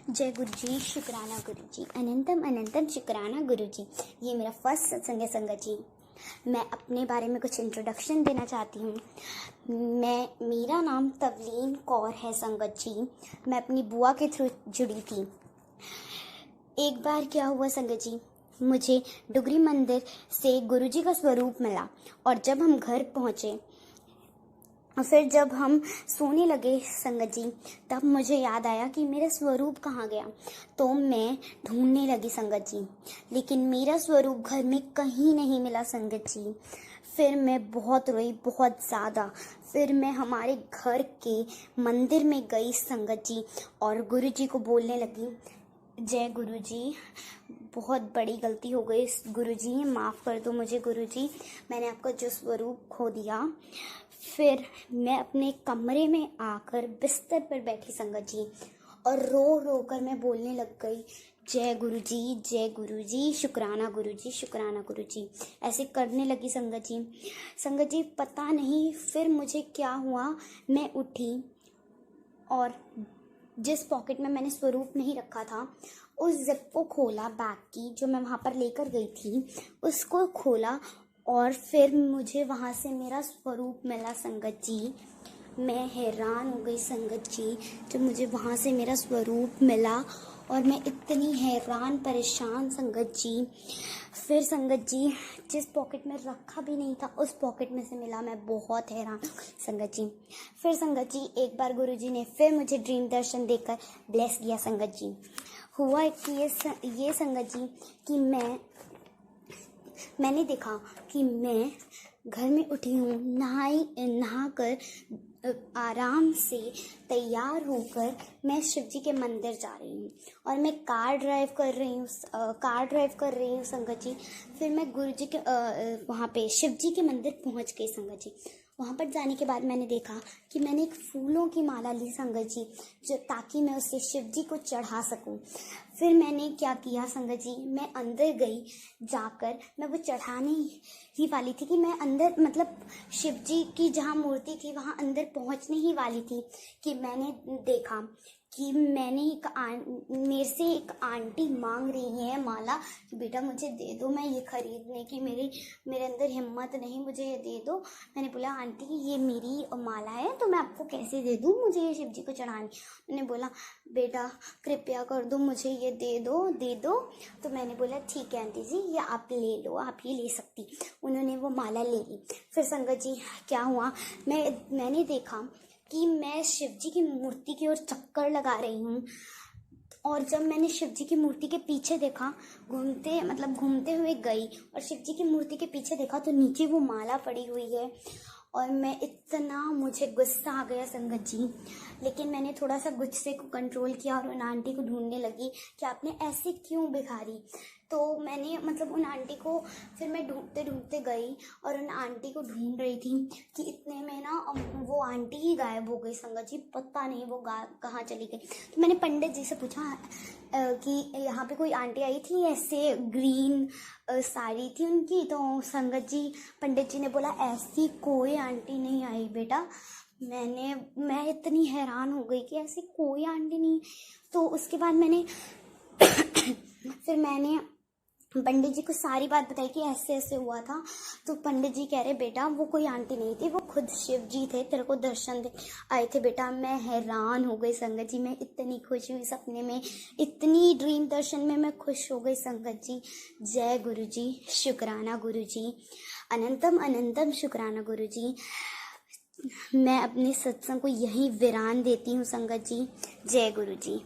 जय गुरु जी, शुक्राना गुरु जी, अनंतम अनंतम शुक्राना गुरु जी। ये मेरा फर्स्ट सत्संग है संगत जी। मैं अपने बारे में कुछ इंट्रोडक्शन देना चाहती हूँ। मेरा नाम तवलीन कौर है संगत जी। मैं अपनी बुआ के थ्रू जुड़ी थी। एक बार क्या हुआ संगत जी, मुझे डुगरी मंदिर से गुरु जी का स्वरूप मिला और जब हम घर पहुँचे फिर जब हम सोने लगे संगत जी, तब मुझे याद आया कि मेरा स्वरूप कहाँ गया। तो मैं ढूंढने लगी संगत जी, लेकिन मेरा स्वरूप घर में कहीं नहीं मिला संगत जी। फिर मैं बहुत रोई, बहुत ज़्यादा। फिर मैं हमारे घर के मंदिर में गई संगत जी और गुरु जी को बोलने लगी, जय गुरु जी, बहुत बड़ी गलती हो गई गुरु जी, माफ़ कर दो मुझे गुरु जी, मैंने आपका जो स्वरूप खो दिया। फिर मैं अपने कमरे में आकर बिस्तर पर बैठी संगत जी और रो रो कर मैं बोलने लग गई, जय गुरु जी, शुक्राना गुरु जी, शुक्राना गुरु जी। ऐसे करने लगी संगत जी। संगत जी पता नहीं फिर मुझे क्या हुआ, मैं उठी और जिस पॉकेट में मैंने स्वरूप नहीं रखा था उस जिप को खोला, बैग की जो मैं वहाँ पर लेकर गई थी उसको खोला और फिर मुझे वहाँ से मेरा स्वरूप मिला संगत जी। मैं हैरान हो गई संगत जी जब मुझे वहाँ से मेरा स्वरूप मिला और मैं इतनी हैरान परेशान संगत जी। फिर संगत जी जिस पॉकेट में रखा भी नहीं था उस पॉकेट में से मिला, मैं बहुत हैरान संगत जी। फिर संगत जी एक बार गुरु जी ने फिर मुझे ड्रीम दर्शन देकर ब्लेस किया संगत जी। हुआ कि ये संगत जी कि मैंने देखा कि मैं घर में उठी हूँ, नहाकर आराम से तैयार होकर मैं शिव जी के मंदिर जा रही हूँ और मैं कार ड्राइव कर रही हूँ संगत जी। फिर मैं गुरु जी के वहाँ पे शिव जी के मंदिर पहुँच गई संगत जी। वहाँ पर जाने के बाद मैंने देखा कि मैंने एक फूलों की माला ली संगत जी, जो ताकि मैं उसे शिव जी को चढ़ा सकूं। फिर मैंने क्या किया संगत जी, मैं अंदर गई, जाकर मैं वो चढ़ाने ही वाली थी कि मैं अंदर मतलब शिव जी की जहाँ मूर्ति थी वहाँ अंदर पहुँचने ही वाली थी कि मैंने देखा कि मेरे से एक आंटी मांग रही है माला कि बेटा मुझे दे दो, मैं ये खरीदने की मेरे अंदर हिम्मत नहीं, मुझे ये दे दो। मैंने बोला आंटी ये मेरी माला है तो मैं आपको कैसे दे दूँ, मुझे ये शिव जी को चढ़ानी। उन्होंने बोला बेटा कृपया कर दो, मुझे ये दे दो। तो मैंने बोला ठीक है आंटी जी, ये आप ले लो, आप ये ले सकती। उन्होंने वो माला ले ली। फिर संगत जी क्या हुआ, मैंने देखा कि मैं शिव जी की मूर्ति की ओर चक्कर लगा रही हूँ और जब मैंने शिव जी की मूर्ति के पीछे देखा, घूमते हुए गई और शिव जी की मूर्ति के पीछे देखा तो नीचे वो माला पड़ी हुई है और मुझे गुस्सा आ गया संगत जी। लेकिन मैंने थोड़ा सा गुस्से को कंट्रोल किया और उन आंटी को ढूंढने लगी कि आपने ऐसे क्यों भिखारी। तो मैंने उन आंटी को फिर मैं ढूंढते गई और उन आंटी को ढूंढ रही थी कि इतने में ना वो आंटी ही गायब हो गई संगत जी, पता नहीं वो कहाँ चली गई। तो मैंने पंडित जी से पूछा कि यहाँ पे कोई आंटी आई थी, ऐसे ग्रीन साड़ी थी उनकी। तो संगत जी पंडित जी ने बोला ऐसी कोई आंटी नहीं आई बेटा। मैं इतनी हैरान हो गई कि ऐसी कोई आंटी नहीं। तो उसके बाद फिर मैंने पंडित जी को सारी बात बताई कि ऐसे ऐसे हुआ था। तो पंडित जी कह रहे बेटा वो कोई आंटी नहीं थी, वो खुद शिव जी थे, तेरे को दर्शन दे आए थे बेटा। मैं हैरान हो गई संगत जी, मैं इतनी खुश हुई सपने में, इतनी ड्रीम दर्शन में मैं खुश हो गई संगत जी। जय गुरु जी, शुक्राना गुरु जी, अनंतम अनंतम शुक्राना गुरु जी। मैं अपने सत्संग को यहीं विराम देती हूँ संगत जी। जय गुरु जी।